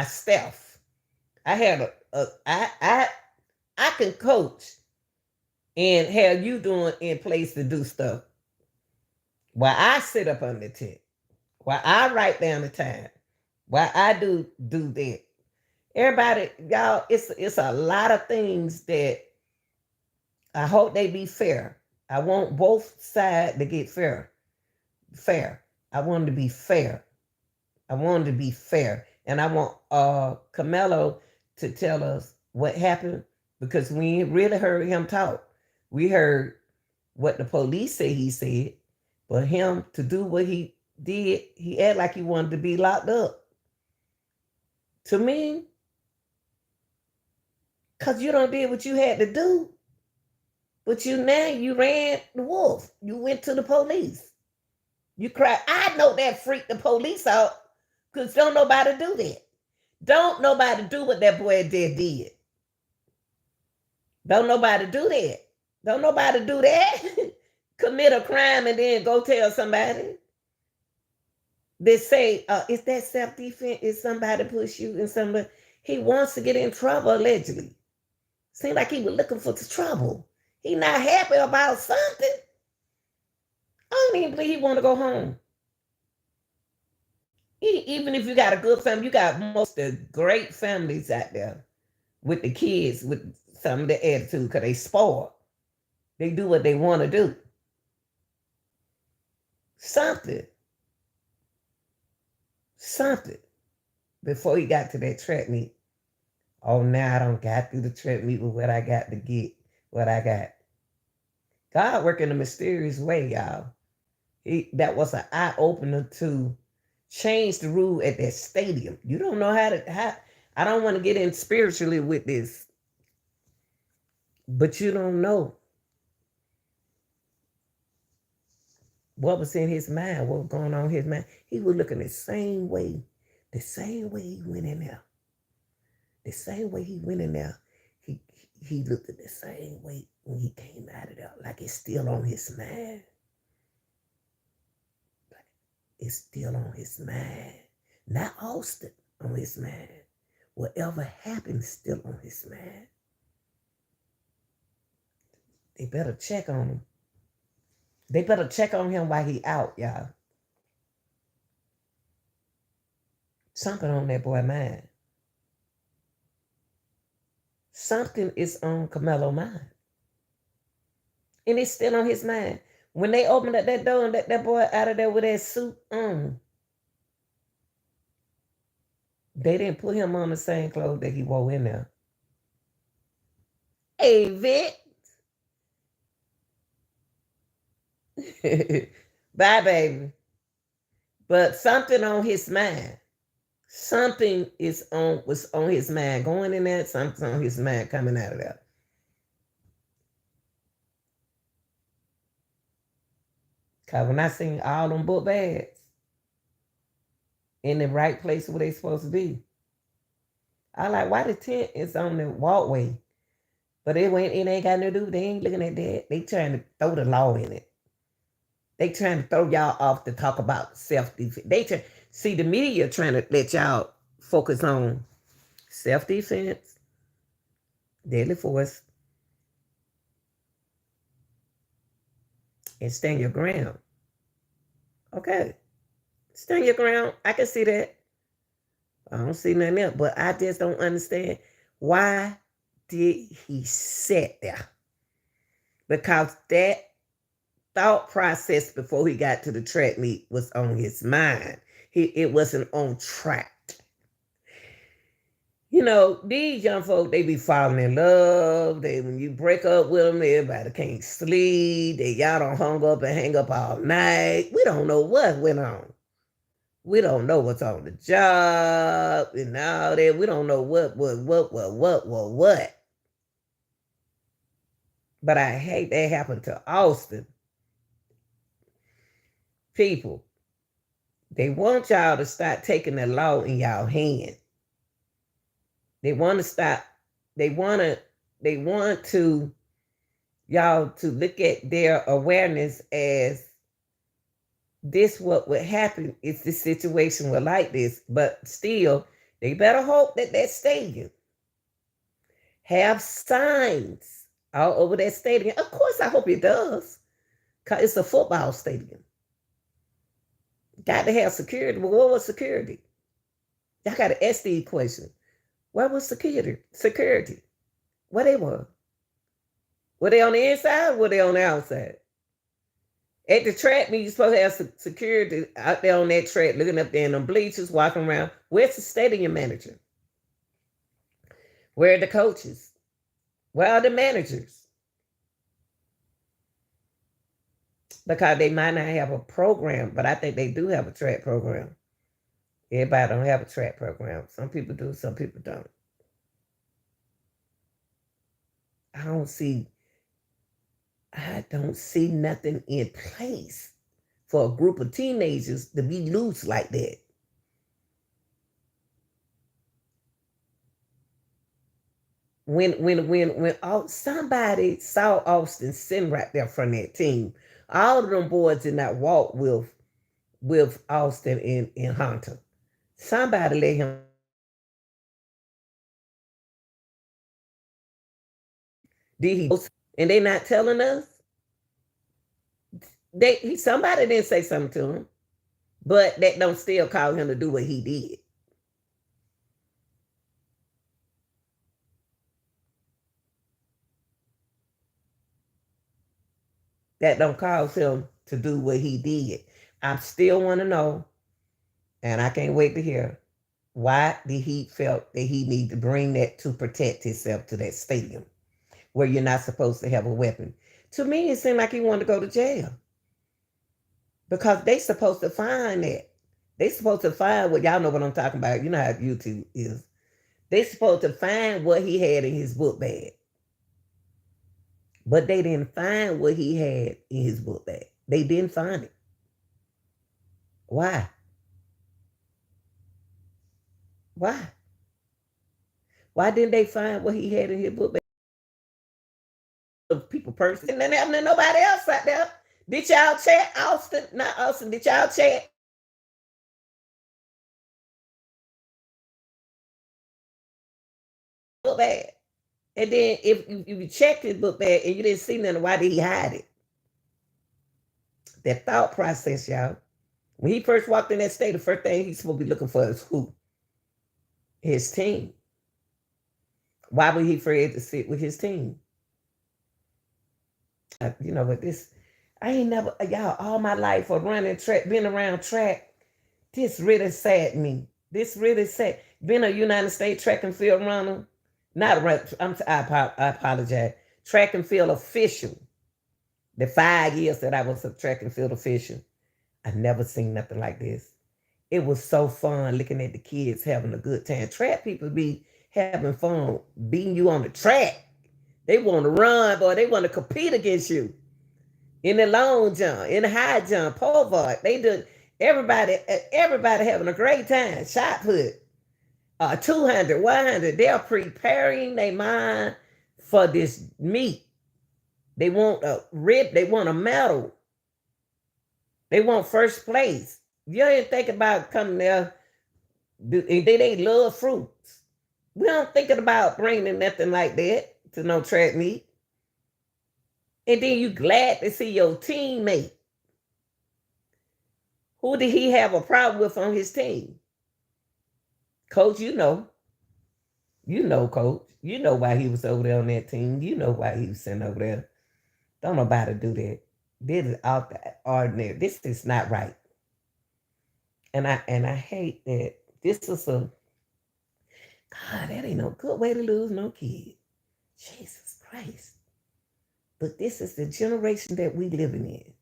S1: staff. I had I can coach and have you doing in place to do stuff while I sit up on the tent, while I write down the time, while I do that. Everybody, y'all, it's a lot of things that I hope they be fair. I want both sides to get fair. Fair. I want to be fair. I wanted to be fair. And I want Karmelo to tell us what happened because we really heard him talk. We heard what the police say he said, but him to do what he did, he acted like he wanted to be locked up. To me, because you don't did what you had to do. But you ran the wolf. You went to the police. You cried. I know that freaked the police out because don't nobody do that. Don't nobody do what that boy did. Don't nobody do that. Don't nobody do that. Commit a crime and then go tell somebody. They say, is that self-defense? Is somebody push you and somebody? He wants to get in trouble, allegedly. Seemed like he was looking for the trouble. He not happy about something. I don't even believe he want to go home. Even if you got a good family, you got most of the great families out there with the kids with some of the attitude because they spoiled. They do what they want to do. Something. Before he got to that track meet. Oh, now I don't got through the track meet with what I got to get, what I got. God working in a mysterious way, y'all. That was an eye-opener to change the rule at that stadium. You don't know how I don't want to get in spiritually with this, but you don't know what was in his mind, what was going on in his mind. He was looking the same way he went in there. The same way he went in there, he looked at the same way when he came out of there, like it's still on his mind. It's still on his mind. Not Austin on his mind. Whatever happened is still on his mind. They better check on him. They better check on him while he out, y'all. Something on that boy's mind. Something is on Karmelo's mind. And it's still on his mind. When they opened up that door and let that boy out of there with that suit on, they didn't put him on the same clothes that he wore in there. Hey, Vic. Bye, baby. But something on his mind. Something was on his mind going in there. Something on his mind coming out of there. Because when I seen all them book bags in the right place where they supposed to be, I like, why the tent is on the walkway? But it ain't got nothing to do. They ain't looking at that. They trying to throw the law in it. They trying to throw y'all off to talk about self-defense. See, the media trying to let y'all focus on self-defense, deadly force, and stand your ground. Okay. Stand your ground. I can see that. I don't see nothing else, but I just don't understand why did he sit there? Because that thought process before he got to the track meet was on his mind. It wasn't on track. You know, these young folk, they be falling in love. When you break up with them, everybody can't sleep. Y'all don't hung up and hang up all night. We don't know what went on. We don't know what's on the job and all that. We don't know what. But I hate that happened to Austin. People, they want y'all to start taking the law in y'all hand. They want to stop. They want to. They want to y'all to look at their awareness as this. What would happen if the situation were like this? But still, they better hope that that stadium have signs all over that stadium. Of course, I hope it does, cause it's a football stadium. Got to have security. But what was security? Y'all got to ask the question. Where was security? Security. Where they were? Were they on the inside or were they on the outside? At the track, you're supposed to have security out there on that track, looking up there in them bleachers, walking around. Where's the stadium manager? Where are the coaches? Where are the managers? Because they might not have a program, but I think they do have a track program. Everybody don't have a track program. Some people do, some people don't. I don't see nothing in place for a group of teenagers to be loose like that. When somebody saw Austin sitting right there from that team, all of them boys did not walk with Austin in Hunter. Somebody let him. Did he? And they not telling us. Somebody didn't say something to him, but that don't still call him to do what he did. That don't cause him to do what he did. I still want to know, and I can't wait to hear, why did he felt that he need to bring that to protect himself to that stadium where you're not supposed to have a weapon? To me, it seemed like he wanted to go to jail because they supposed to find that. They supposed to find what, y'all know what I'm talking about. You know how YouTube is. They supposed to find what he had in his book bag. But they didn't find what he had in his book bag. They didn't find it. Why? Why? Why didn't they find what he had in his book bag? People person, and then happened to nobody else out there. Did y'all check Austin? Not Austin. Did y'all check? Book bag. And then if you checked his book bag and you didn't see nothing, why did he hide it? That thought process, y'all. When he first walked in that state, the first thing he's supposed to be looking for is who? His team. Why would he afraid to sit with his team? You know, but this, I ain't never, y'all, all my life for running track, been around track, this really sad me. This really sad. Been a United States track and field runner, not I apologize. Track and field official. The 5 years that I was a track and field official, I never seen nothing like this. It was so fun looking at the kids having a good time. Track people be having fun beating you on the track. They want to run, boy. They want to compete against you. In the long jump, in the high jump, pole vault. They do everybody having a great time. Shot put, 200, 100. They're preparing their mind for this meet. They want a rib. They want a medal. They want first place. You ain't think about coming there. They love fruits. We don't thinking about bringing nothing like that to no track meet. And then you glad to see your teammate. Who did he have a problem with on his team? Coach, you know. You know, Coach. You know why he was over there on that team. You know why he was sitting over there. Don't nobody do that. This is out the ordinary. This is not right. And I hate that. This is a, God, that ain't no good way to lose no kid. Jesus Christ. But this is the generation that we living in.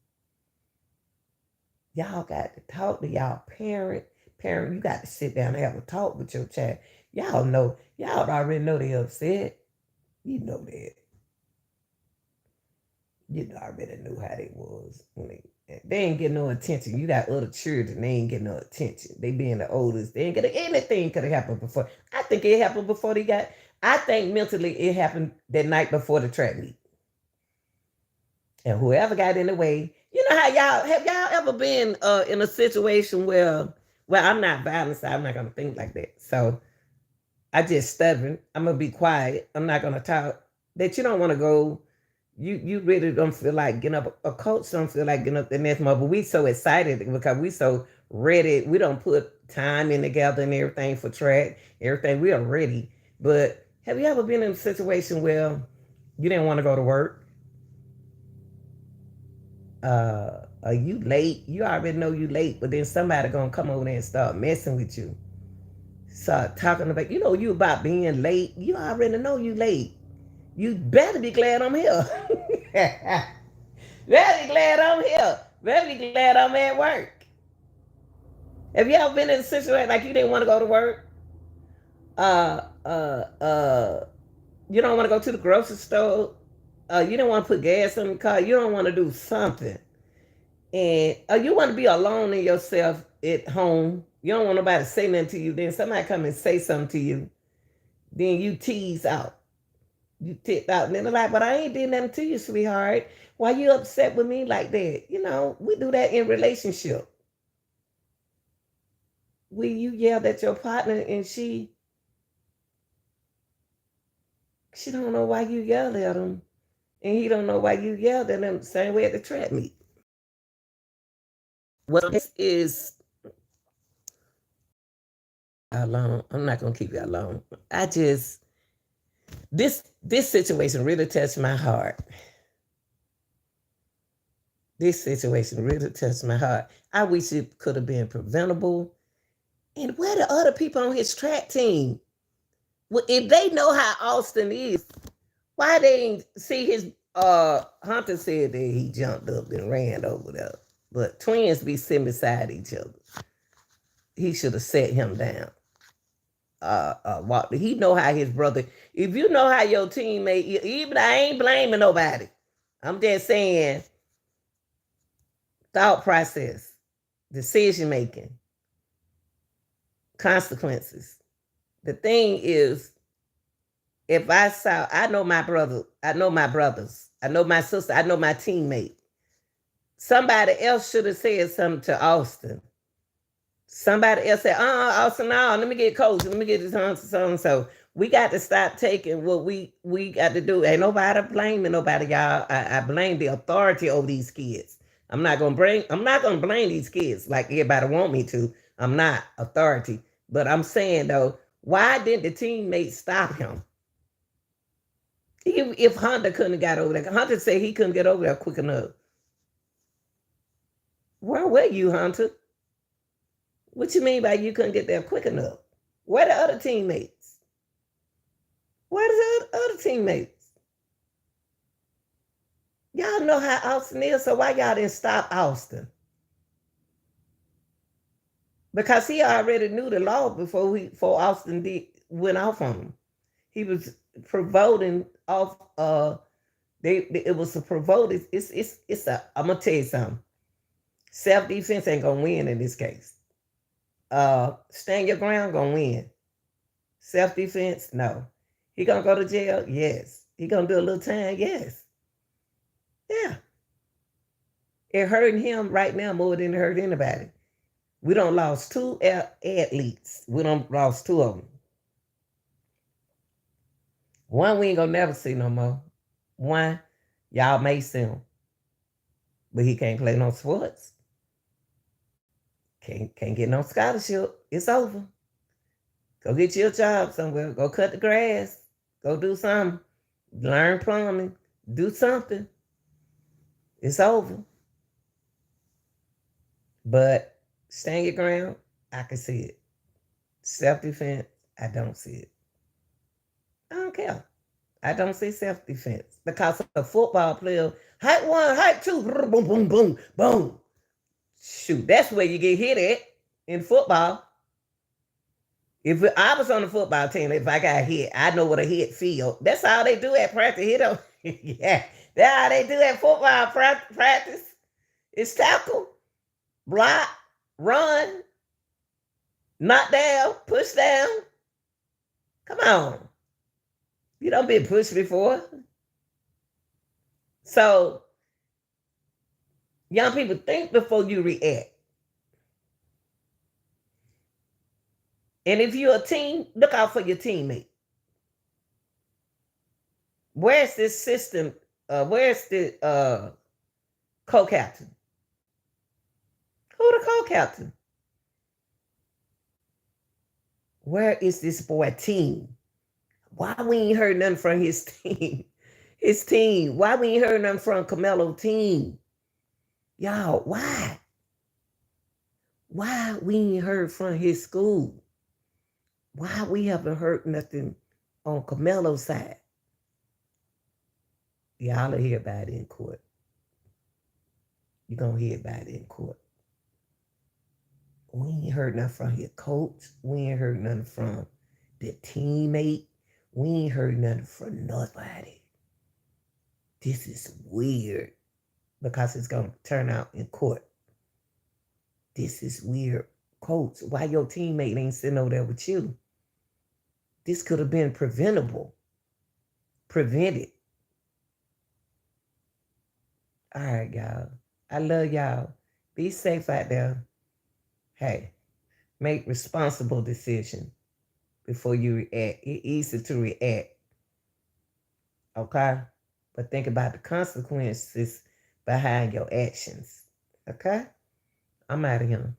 S1: Y'all got to talk to y'all parent. Parent, you got to sit down and have a talk with your child. Y'all know, y'all already know they upset. You know that. You already knew how they was when they ain't get no attention. You got other children, they ain't get no attention. They being the oldest, they ain't get anything could have happened before. I think it happened before they got. I think mentally it happened that night before the track meet. And whoever got in the way, you know how y'all have y'all ever been in a situation where, well, I'm not violent, so I'm not gonna think like that. So I just stubborn. I'm gonna be quiet. I'm not gonna talk. That you don't want to go. You really don't feel like getting up. A coach don't feel like getting up the next month. But we so excited because we so ready. We don't put time in together and everything for track. Everything we are ready. But have you ever been in a situation where you didn't want to go to work? Are you late? You already know you late, but then somebody gonna come over there and start messing with you. Start talking about, you about being late. You already know you late. You better be glad I'm here. Better be glad I'm here. Better be glad I'm at work. Have you ever been in a situation like you didn't want to go to work? Uh, uh, uh, you don't want to go to the grocery store. You don't want to put gas in the car. You don't want to do something. And you want to be alone in yourself at home. You don't want nobody to say nothing to you. Then somebody come and say something to you. Then you tease out. You ticked out. And then they're like, but I ain't did nothing to you, sweetheart. Why you upset with me like that? We do that in relationship. When you yelled at your partner and she don't know why you yelled at him. And he don't know why you yelled at him the same way at the track meet. Well, this is alone. I'm not gonna keep you alone. This situation really touched my heart. This situation really touched my heart. I wish it could have been preventable. And where the other people on his track team? Well, if they know how Austin is, why they ain't see his Hunter said that he jumped up and ran over there. But twins be sitting beside each other. He should have set him down. He know how his brother. If you know how your teammate, even I ain't blaming nobody. I'm just saying thought process, decision making, consequences. The thing is, if I know my brother, I know my brothers, I know my sister, I know my teammate. Somebody else should have said something to Austin. Somebody else said, Austin, no, let me get coach. Let me get this on so. We got to stop taking what we got to do. Ain't nobody blaming nobody, y'all. I blame the authority over these kids. I'm not gonna blame these kids like everybody want me to. I'm not authority. But I'm saying though, why didn't the teammates stop him? If Hunter couldn't have got over there, Hunter said he couldn't get over there quick enough. Where were you, Hunter? What you mean by you couldn't get there quick enough? Where the other teammates? Where the other teammates? Y'all know how Austin is, so why y'all didn't stop Austin? Because he already knew the law before Austin went off on him. He was provoking off. It was a provoke. I'm gonna tell you something. Self-defense ain't gonna win in this case. Stand your ground gonna win. Self-defense, no. He gonna go to jail? Yes. He gonna do a little time? Yes. Yeah. It hurting him right now more than it hurt anybody. We done lost 2 athletes. We done lost 2 of them. One we ain't gonna never see no more. One, y'all may see him. But he can't play no sports. Can't get no scholarship. It's over. Go get you a job somewhere. Go cut the grass. Go do something. Learn plumbing. Do something. It's over. But stand your ground, I can see it. Self-defense, I don't see it. I don't care. I don't see self-defense. Because a football player, height 1, height 2, boom, boom, boom, boom. Shoot, that's where you get hit at in football. If I was on the football team, if I got hit, I know what a hit feel. That's all they do at practice. Hit them. Yeah, that's how they do at football practice. It's tackle, block, run, knock down, push down. Come on. You don't been pushed before. So young people, think before you react. And if you're a team, look out for your teammate. Where's this system? Where's the co-captain? Who the co-captain? Where is this boy team? Why we ain't heard nothing from his team? His team. Why we ain't heard nothing from Karmelo team? Y'all, why? Why we ain't heard from his school? Why we haven't heard nothing on Karmelo's side? Y'all will hear about it in court. You're going to hear about it in court. We ain't heard nothing from his coach. We ain't heard nothing from the teammate. We ain't heard nothing from nobody. This is weird because it's going to turn out in court. This is weird. Coach, why your teammate ain't sitting over there with you? This could have been preventable. Prevented. All right, y'all. I love y'all. Be safe out there. Hey, make responsible decisions before you react. It's easy to react. Okay? But think about the consequences behind your actions. Okay? I'm out of here.